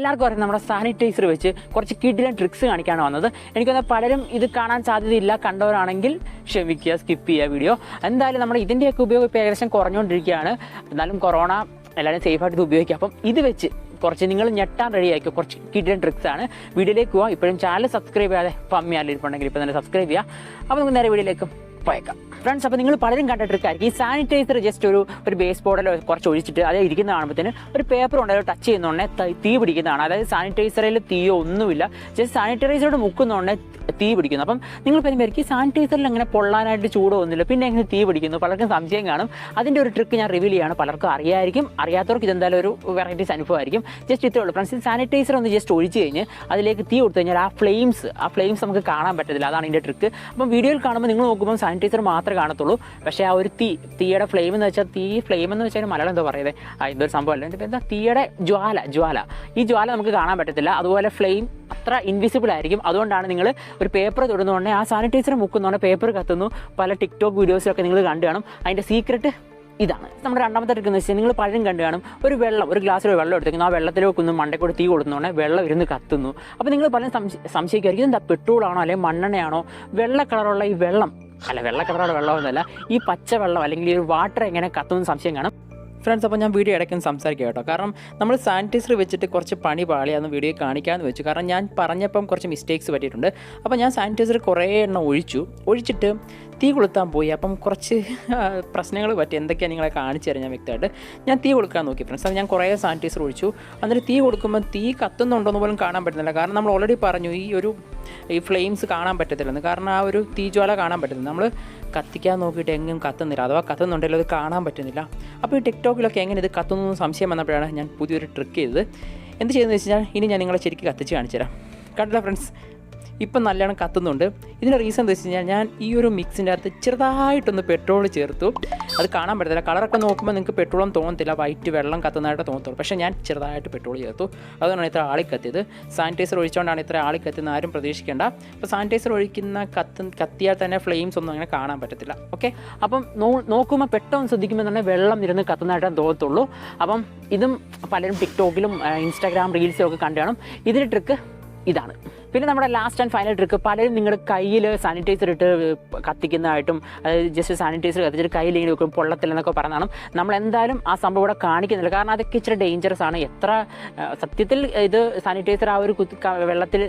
എല്ലാവർക്കും അറിയാം നമ്മുടെ സാനിറ്റൈസർ വെച്ച് കുറച്ച് കിഡിലൻ ട്രിക്സ് കാണിക്കാണ് വന്നത്. എനിക്കൊന്ന് പലരും ഇത് കാണാൻ സാധ്യതയില്ല, കണ്ടവരാണെങ്കിൽ ക്ഷമിക്കുക, സ്കിപ്പ് ചെയ്യുക വീഡിയോ. എന്തായാലും നമ്മൾ ഇതിൻ്റെയൊക്കെ ഉപയോഗം ഇപ്പോൾ ഏകദേശം കുറഞ്ഞുകൊണ്ടിരിക്കുകയാണ്. എന്നാലും കൊറോണ എല്ലാവരും സേഫായിട്ട് ഇത് ഉപയോഗിക്കുക. അപ്പം ഇത് വെച്ച് കുറച്ച് നിങ്ങൾ ഞെട്ടാൻ റെഡി ആയിരിക്കും, കുറച്ച് കിഡിലൻ ട്രിക്സ് ആണ്. വീഡിയോയിലേക്ക് പോവാം. ഇപ്പോഴും ചാനൽ സബ്സ്ക്രൈബ് ചെയ്യാതെ പമ്മിയാലിരിപ്പുണ്ടെങ്കിൽ ഇപ്പോൾ തന്നെ സബ്സ്ക്രൈബ് ചെയ്യുക. അപ്പോൾ നമുക്ക് നേരെ വീഡിയോയിലേക്ക് പോയേക്കാം ഫ്രണ്ട്സ്. അപ്പോൾ നിങ്ങൾ പലരും കണ്ട ട്രിക്കായിരിക്കും ഈ സാനിറ്റൈസർ ജസ്റ്റ് ഒരു ബേസ് ബോർഡിലോ കുറച്ച് ഒഴിച്ചിട്ട് അതേ ഇരിക്കുന്ന കാണുമ്പോഴത്തേന് ഒരു പേപ്പർ ഉണ്ടല്ലോ ടച്ച് ചെയ്യുന്നതുകൊണ്ടേ തീ പിടിക്കുന്നതാണ്. അതായത് സാനിറ്റൈസറിൽ തീയോ ഒന്നുമില്ല, ജസ്റ്റ് സാനിറ്റൈസറോട് മുക്കുന്നതുകൊണ്ടേ തീ പിടിക്കുന്നു. അപ്പം നിങ്ങൾ പറയുമ്പോൾ ഈ സാനിറ്റൈസറിൽ അങ്ങനെ പൊള്ളാനായിട്ട് ചൂടോ ഒന്നുമില്ല, പിന്നെ എങ്ങനെ തീ പിടിക്കുന്നു? പലർക്കും സംശയം കാണും. അതിൻ്റെ ഒരു ട്രിക്ക് ഞാൻ റിവീൽ ചെയ്യാണ്. പലർക്കും അറിയായിരിക്കും, അറിയാത്തവർക്ക് ഇതെന്തായാലും ഒരു വെറൈറ്റീസ് അനുഭവമായിരിക്കും. ജസ്റ്റ് ഇത്രേ ഉള്ളൂ ഫ്രണ്ട്സ്. സാനിറ്റൈസർ ഒന്ന് ജസ്റ്റ് ഒഴിച്ച് കഴിഞ്ഞ് അതിലേക്ക് തീ കൊടുത്തു കഴിഞ്ഞാൽ ആ ഫ്ലെയിംസ് നമുക്ക് കാണാൻ പറ്റത്തില്ല. അതാണ് ഇതിൻ്റെ ട്രിക്ക്. അപ്പം വീഡിയോയിൽ കാണുമ്പോൾ നിങ്ങൾ നോക്കുമ്പോൾ സാനിറ്റൈസർ മാത്രമേ കാണത്തുള്ളൂ. പക്ഷേ ആ ഒരു തീയുടെ ഫ്ലെയിം എന്ന് വെച്ചാൽ ഫ്ലെയിം എന്ന് വെച്ചാൽ മലയാളം എന്താ പറയുന്നത്, ഇതൊരു സംഭവമല്ല, എന്താ തീയുടെ ജ്വാല ഈ ജ്വാല നമുക്ക് കാണാൻ പറ്റത്തില്ല. അതുപോലെ ഫ്ലെയിം അത്ര ഇൻവിസിബിൾ ആയിരിക്കും. അതുകൊണ്ടാണ് നിങ്ങൾ ഒരു പേപ്പർ തൊടുന്നതുകൊണ്ട് ആ സാനിറ്റൈസർ മുക്കുന്നതുകൊണ്ട് പേപ്പർ കത്തുന്നു. പല ടിക്ടോക്ക് വീഡിയോസിലൊക്കെ നിങ്ങൾ കണ്ടു കാണും. അതിൻ്റെ സീക്രട്ട് ഇതാണ്. നമ്മുടെ രണ്ടാമത്തെ ട്രിക്ക് എന്ന് വെച്ചാൽ നിങ്ങൾ പലരും കണ്ടു കാണും, ഒരു ഗ്ലാസ്സിൽ വെള്ളം എടുത്തേക്കുന്നു, ആ വെള്ളത്തിലേക്ക് ഒന്ന് മണ്ടക്കൂടെ തീ കൊടുക്കുന്നതുകൊണ്ട് വെള്ളം ഇരുന്ന് കത്തുന്നു. അപ്പോൾ നിങ്ങൾ പലരും സംശയിക്കുമായിരിക്കും, എന്താ പെട്രോളാണോ അല്ലെങ്കിൽ മണ്ണെണ്ണയാണോ? വെള്ള കളറുള്ള ഈ വെള്ളം വെള്ള കളറുള്ള വെള്ളമൊന്നുമല്ല, ഈ പച്ച വെള്ളം അല്ലെങ്കിൽ ഈ ഒരു വാട്ടർ എങ്ങനെ കത്തുമെന്ന് സംശയം കാണും ഫ്രണ്ട്സ്. അപ്പോൾ ഞാൻ വീഡിയോ ഇടയ്ക്കൊന്ന് സംസാരിക്കാം കേട്ടോ. കാരണം നമ്മൾ സാനിറ്റൈസർ വെച്ചിട്ട് കുറച്ച് പണി പാളിയാന്ന് വീഡിയോ കാണിക്കാമെന്ന് വെച്ചു. കാരണം ഞാൻ പറഞ്ഞപ്പം കുറച്ച് മിസ്റ്റേക്സ് പറ്റിയിട്ടുണ്ട്. അപ്പോൾ ഞാൻ സാനിറ്റൈസർ കുറേ എണ്ണം ഒഴിച്ചിട്ട് തീ കൊളുത്താൻ പോയി. അപ്പം കുറച്ച് പ്രശ്നങ്ങൾ പറ്റി. എന്തൊക്കെയാണ് നിങ്ങളെ കാണിച്ചു തരാം ഞാൻ വ്യക്തമായിട്ട്. ഞാൻ തീ കൊടുക്കാൻ നോക്കി ഫ്രണ്ട്സ്. അപ്പോൾ ഞാൻ കുറേ സാനിറ്റൈസർ ഒഴിച്ചു. എന്നിട്ട് തീ കൊടുക്കുമ്പോൾ തീ കത്തുന്നുണ്ടോയെന്ന് പോലും കാണാൻ പറ്റുന്നില്ല. കാരണം നമ്മൾ ഓൾറെഡി പറഞ്ഞു ഈ ഫ്ലെയിംസ് കാണാൻ പറ്റത്തില്ലെന്ന്. കാരണം ആ ഒരു തീജ്വാല കാണാൻ പറ്റുന്നില്ല. നമ്മൾ കത്തിക്കാൻ നോക്കിയിട്ട് എങ്ങും കത്തുന്നില്ല, അഥവാ കത്തുന്നുണ്ടെങ്കിലും അത് കാണാൻ പറ്റുന്നില്ല. അപ്പോൾ ഈ ടിക്ടോക്കിലൊക്കെ എങ്ങനെ ഇത് കത്തുന്നു സംശയം വന്നപ്പോഴാണ് ഞാൻ പുതിയൊരു ട്രിക്ക് ചെയ്തത്. എന്ത് ചെയ്തെന്ന് വെച്ച് കഴിഞ്ഞാൽ ഇനി ഞാൻ നിങ്ങളെ ശരിക്കും കത്തിച്ച് കാണിച്ചു തരാം. കണ്ടില്ല ഫ്രണ്ട്സ്, ഇപ്പം നല്ലോണം കത്തുന്നുണ്ട്. ഇതിൻ്റെ റീസൺ എന്താ വെച്ച് കഴിഞ്ഞാൽ ഞാൻ ഈ ഒരു മിക്സിൻ്റെ അകത്ത് ചെറുതായിട്ടൊന്ന് പെട്രോൾ ചേർത്തു. അത് കാണാൻ പറ്റത്തില്ല. കളറൊക്കെ നോക്കുമ്പോൾ നിങ്ങൾക്ക് പെട്രോളും തോന്നത്തില്ല, വൈറ്റ് വെള്ളം കത്തുന്നതായിട്ട് തോന്നത്തുള്ളൂ. പക്ഷേ ഞാൻ ചെറുതായിട്ട് പെട്രോൾ ചേർത്തു. അതുകൊണ്ടാണ് ഇത്ര ആളിക്കത്തിയത്. സാനിറ്റൈസർ ഒഴിച്ചുകൊണ്ടാണ് ഇത്ര ആളിക്കത്തുന്ന ആരും പ്രതീക്ഷിക്കേണ്ട. അപ്പോൾ സാനിറ്റൈസർ ഒഴിക്കുന്ന കത്തിയാൽ തന്നെ ഫ്ലെയിംസ് ഒന്നും അങ്ങനെ കാണാൻ പറ്റത്തില്ല. ഓക്കെ, അപ്പം നോക്കുമ്പോൾ പെട്ടെന്ന് ശ്രദ്ധിക്കുമ്പോൾ തന്നെ വെള്ളം ഇരുന്ന് കത്തുന്നതായിട്ടാണ് തോന്നത്തുള്ളൂ. അപ്പം ഇതും പലരും ടിക്ടോക്കിലും ഇൻസ്റ്റാഗ്രാം റീൽസിലും ഒക്കെ കണ്ടു കാണും. ഇതിൻ്റെ ട്രിക്ക് ഇതാണ്. പിന്നെ നമ്മുടെ ലാസ്റ്റ് ആൻഡ് ഫൈനൽ ട്രിക്ക്, പലരും നിങ്ങളുടെ കയ്യിൽ സാനിറ്റൈസർ ഇട്ട് കത്തിക്കുന്നതായിട്ടും അതായത് ജസ്റ്റ് സാനിറ്റൈസർ കത്തിച്ചിട്ട് കയ്യിൽ ഇങ്ങനെ വെക്കും പൊള്ളത്തില്ലെന്നൊക്കെ പറഞ്ഞാണ്. നമ്മൾ എന്തായാലും ആ സംഭവം ഇവിടെ കാണിക്കുന്നില്ല. കാരണം അതൊക്കെ ഇച്ചിരി ഡേഞ്ചറസ് ആണ്. എത്ര സത്യത്തിൽ ഇത് സാനിറ്റൈസർ ആ ഒരു വെള്ളത്തിൽ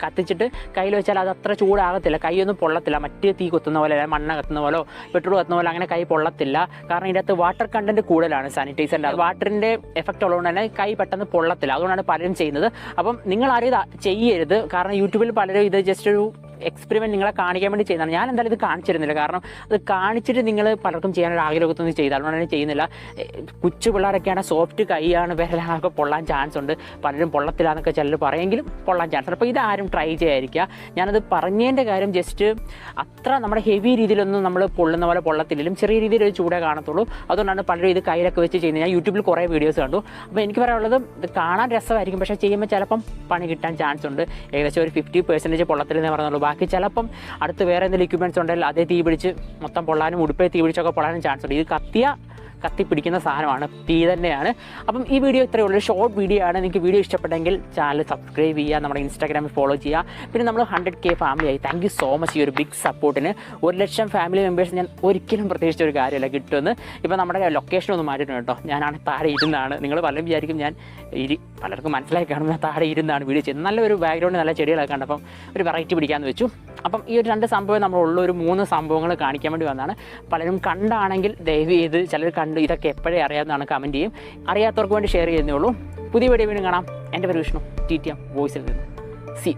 കത്തിച്ചിട്ട് കയ്യിൽ വെച്ചാൽ അത് അത്ര ചൂടാകത്തില്ല, കൈയൊന്നും പൊള്ളത്തില്ല. മറ്റ് തീ കുത്തുന്ന പോലെ, മണ്ണ് കത്തുന്ന പോലോ പെട്രോൾ കത്തുന്ന പോലെ അങ്ങനെ കൈ പൊള്ളത്തില്ല. കാരണം ഇതിൻ്റെ അകത്ത് വാട്ടർ കണ്ടൻറ്റ് കൂടുതലാണ് സാനിറ്റൈസറിൻ്റെ. വാട്ടറിൻ്റെ എഫക്റ്റ് ഉള്ളതുകൊണ്ട് തന്നെ കൈ പെട്ടെന്ന് പൊള്ളത്തില്ല. അതുകൊണ്ടാണ് പലരും ചെയ്യുന്നത്. അപ്പം നിങ്ങൾ ആരും ഇത് ചെയ്യരുത്. കാരണം യൂട്യൂബിൽ പലരും ഇത് ജസ്റ്റ് ഒരു എക്സ്പെരിമെൻറ്റ് നിങ്ങളെ കാണിക്കാൻ വേണ്ടി ചെയ്യുന്നതാണ്. ഞാൻ എന്തായാലും ഇത് കാണിച്ചിരുന്നില്ല. കാരണം അത് കാണിച്ചിട്ട് നിങ്ങൾ പലർക്കും ചെയ്യാനൊരു ആഗ്രഹത്തൊന്നും ചെയ്ത് അതുകൊണ്ടാണ് ചെയ്യുന്നില്ല. കൊച്ചു പിള്ളേരൊക്കെയാണ്, സോഫ്റ്റ് കൈയാണ്, വിരലാണൊക്കെ പൊള്ളാൻ ചാൻസ് ഉണ്ട്. പലരും പൊള്ളത്തില്ലാന്നൊക്കെ ചിലർ പറയുമെങ്കിലും പൊള്ളാൻ ചാൻസ് ഉണ്ട്. അപ്പോൾ ഇതാരും ട്രൈ ചെയ്യാതിരിക്കുക. ഞാനത് പറഞ്ഞതിൻ്റെ കാര്യം ജസ്റ്റ് അത്ര നമ്മുടെ ഹെവി രീതിയിലൊന്നും നമ്മൾ പൊള്ളുന്ന പോലെ പൊള്ളത്തില്ലെങ്കിലും ചെറിയ രീതിയിൽ ഒരു ചൂടേ കാണത്തുള്ളൂ. അതുകൊണ്ടാണ് പലരും ഇത് കയ്യിലൊക്കെ വെച്ച് ചെയ്യുന്നത്. ഞാൻ യൂട്യൂബിൽ കുറേ വീഡിയോസ് കണ്ടു. അപ്പോൾ എനിക്ക് പറയാനുള്ളത്, ഇത് കാണാൻ രസമായിരിക്കും, പക്ഷേ ചെയ്യുമ്പോൾ ചിലപ്പം പണി കിട്ടാൻ ചാൻസ് ഉണ്ട്. ഏകദേശം ഒരു 50% പൊള്ളത്തിലെന്നേ പറഞ്ഞുള്ളൂ. ബാക്കി ചിലപ്പം അടുത്ത് വേറെ എന്തെങ്കിലും ഇക്വിപ്മെൻറ്റ്സ് ഉണ്ടെങ്കിൽ അതേ തീ പിടിച്ച് മൊത്തം പൊള്ളാനും ഉടുപ്പേ തീ പിടിച്ചൊക്കെ പൊള്ളാനും ചാൻസ് ഉണ്ട്. ഇത് കത്തിപ്പിടിക്കുന്ന സാധനമാണ്, തീ തന്നെയാണ്. അപ്പം ഈ വീഡിയോ ഇത്രയേ ഉള്ളൂ, ഷോർട്ട് വീഡിയോ ആണ്. നിങ്ങൾക്ക് വീഡിയോ ഇഷ്ടപ്പെട്ടെങ്കിൽ ചാനൽ സബ്സ്ക്രൈബ് ചെയ്യുക, നമ്മുടെ ഇൻസ്റ്റാഗ്രാമിൽ ഫോളോ ചെയ്യുക. പിന്നെ നമ്മൾ 100K ഫാമിലി ആയി. താങ്ക് യു സോ മച്ച് ഈ ഒരു ബിഗ് സപ്പോർട്ടിന്. 1,00,000 ഫാമിലി മെമ്പേഴ്സ് ഞാൻ ഒരിക്കലും പ്രതീക്ഷിച്ച ഒരു കാര്യമല്ല കിട്ടുമെന്ന്. ഇപ്പോൾ നമ്മുടെ ലൊക്കേഷൻ ഒന്ന് മാറ്റിയിട്ടുണ്ട് കേട്ടോ. ഞാനാണ് താഴെ ഇരുന്നാണ്. നിങ്ങൾ പലരും വിചാരിക്കും ഞാൻ പലർക്കും മനസ്സിലായി കാണും ഞാൻ താഴെ ഇരുന്നാണ് വീഡിയോ ചെയ്യുന്നത്. നല്ലൊരു ബാക്ക്ഗ്രൗണ്ട്, നല്ല ചെടികളൊക്കെ കണ്ടപ്പം ഒരു വെറൈറ്റി പിടിക്കാമെന്ന് വെച്ചു. അപ്പം ഈ ഒരു 2 സംഭവം നമ്മളുള്ള ഒരു 3 സംഭവങ്ങൾ കാണിക്കാൻ വേണ്ടി വന്നതാണ്. പലരും കണ്ടാണെങ്കിൽ ദയവ് ചെയ്ത്, ചിലർ കണ്ട് ഇതൊക്കെ എപ്പോഴേ അറിയാവുന്നതാണ് കമൻറ്റ് ചെയ്യും. അറിയാത്തവർക്ക് വേണ്ടി ഷെയർ ചെയ്യുന്നേ ഉള്ളൂ. പുതിയ വീഡിയോ വീണ്ടും കാണാം. എൻ്റെ പേര് വിഷ്ണു, TTM വോയിസിൽ നിന്ന്. സി